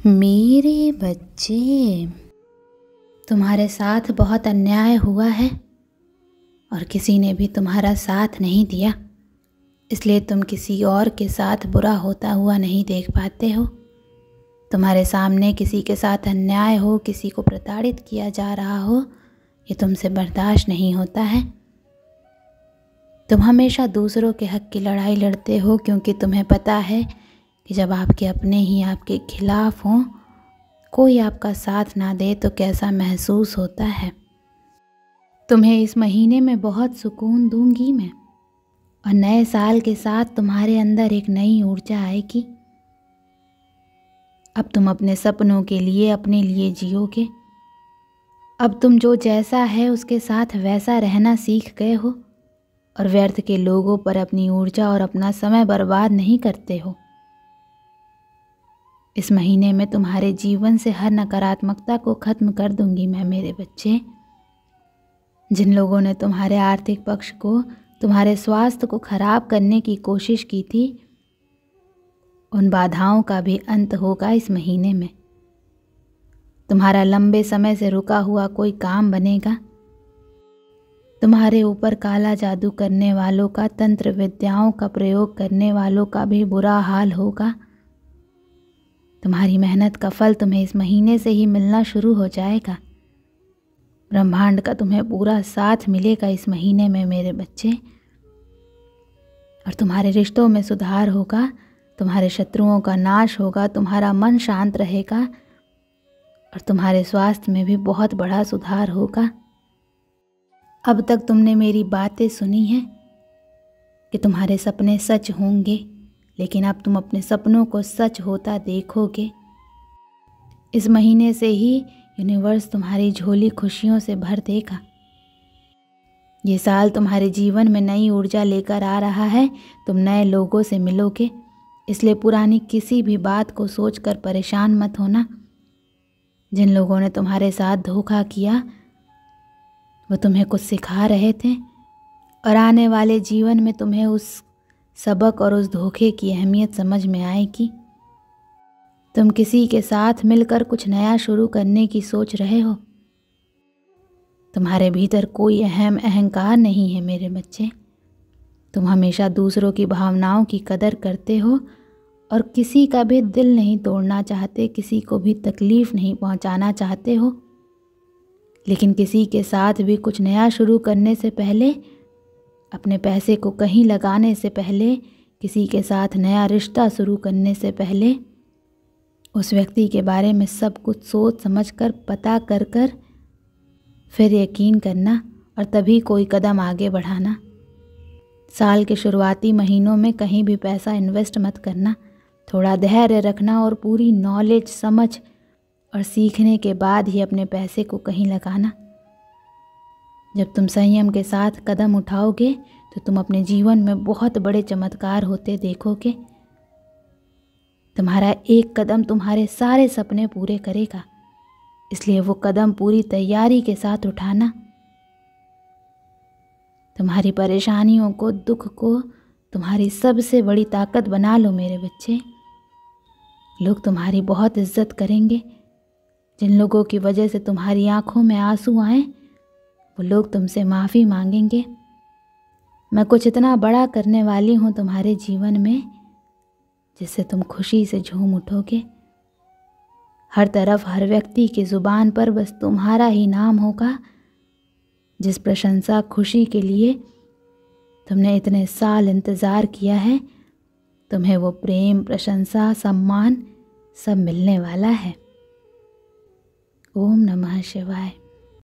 मेरे बच्चे, तुम्हारे साथ बहुत अन्याय हुआ है और किसी ने भी तुम्हारा साथ नहीं दिया, इसलिए तुम किसी और के साथ बुरा होता हुआ नहीं देख पाते हो। तुम्हारे सामने किसी के साथ अन्याय हो, किसी को प्रताड़ित किया जा रहा हो, ये तुमसे बर्दाश्त नहीं होता है। तुम हमेशा दूसरों के हक की लड़ाई लड़ते हो क्योंकि तुम्हें पता है कि जब आपके अपने ही आपके खिलाफ हों, कोई आपका साथ ना दे तो कैसा महसूस होता है। तुम्हें इस महीने में बहुत सुकून दूंगी मैं, और नए साल के साथ तुम्हारे अंदर एक नई ऊर्जा आएगी। अब तुम अपने सपनों के लिए अपने लिए जियोगे। अब तुम जो जैसा है उसके साथ वैसा रहना सीख गए हो और व्यर्थ के लोगों पर अपनी ऊर्जा और अपना समय बर्बाद नहीं करते हो। इस महीने में तुम्हारे जीवन से हर नकारात्मकता को ख़त्म कर दूंगी मैं मेरे बच्चे। जिन लोगों ने तुम्हारे आर्थिक पक्ष को, तुम्हारे स्वास्थ्य को खराब करने की कोशिश की थी, उन बाधाओं का भी अंत होगा इस महीने में। तुम्हारा लंबे समय से रुका हुआ कोई काम बनेगा। तुम्हारे ऊपर काला जादू करने वालों का, तंत्र विद्याओं का प्रयोग करने वालों का भी बुरा हाल होगा। तुम्हारी मेहनत का फल तुम्हें इस महीने से ही मिलना शुरू हो जाएगा। ब्रह्मांड का तुम्हें पूरा साथ मिलेगा इस महीने में मेरे बच्चे। और तुम्हारे रिश्तों में सुधार होगा, तुम्हारे शत्रुओं का नाश होगा, तुम्हारा मन शांत रहेगा और तुम्हारे स्वास्थ्य में भी बहुत बड़ा सुधार होगा। अब तक तुमने मेरी बातें सुनी हैं कि तुम्हारे सपने सच होंगे, लेकिन अब तुम अपने सपनों को सच होता देखोगे। इस महीने से ही यूनिवर्स तुम्हारी झोली खुशियों से भर देगा। ये साल तुम्हारे जीवन में नई ऊर्जा लेकर आ रहा है। तुम नए लोगों से मिलोगे, इसलिए पुरानी किसी भी बात को सोचकर परेशान मत होना। जिन लोगों ने तुम्हारे साथ धोखा किया वो तुम्हें कुछ सिखा रहे थे और आने वाले जीवन में तुम्हें उस सबक और उस धोखे की अहमियत समझ में आएगी। तुम किसी के साथ मिलकर कुछ नया शुरू करने की सोच रहे हो। तुम्हारे भीतर कोई अहंकार नहीं है मेरे बच्चे। तुम हमेशा दूसरों की भावनाओं की कदर करते हो और किसी का भी दिल नहीं तोड़ना चाहते, किसी को भी तकलीफ नहीं पहुंचाना चाहते हो। लेकिन किसी के साथ भी कुछ नया शुरू करने से पहले, अपने पैसे को कहीं लगाने से पहले, किसी के साथ नया रिश्ता शुरू करने से पहले उस व्यक्ति के बारे में सब कुछ सोच समझ कर, पता कर कर फिर यकीन करना और तभी कोई कदम आगे बढ़ाना। साल के शुरुआती महीनों में कहीं भी पैसा इन्वेस्ट मत करना। थोड़ा धैर्य रखना और पूरी नॉलेज, समझ और सीखने के बाद ही अपने पैसे को कहीं लगाना। जब तुम संयम के साथ कदम उठाओगे तो तुम अपने जीवन में बहुत बड़े चमत्कार होते देखोगे। तुम्हारा एक कदम तुम्हारे सारे सपने पूरे करेगा, इसलिए वो कदम पूरी तैयारी के साथ उठाना। तुम्हारी परेशानियों को, दुख को तुम्हारी सबसे बड़ी ताकत बना लो मेरे बच्चे। लोग तुम्हारी बहुत इज्जत करेंगे। जिन लोगों की वजह से तुम्हारी आंखों में आंसू आए वो लोग तुमसे माफ़ी मांगेंगे। मैं कुछ इतना बड़ा करने वाली हूँ तुम्हारे जीवन में जिससे तुम खुशी से झूम उठोगे। हर तरफ, हर व्यक्ति की ज़ुबान पर बस तुम्हारा ही नाम होगा। जिस प्रशंसा, खुशी के लिए तुमने इतने साल इंतज़ार किया है, तुम्हें वो प्रेम, प्रशंसा, सम्मान सब मिलने वाला है। ओम नमः शिवाय।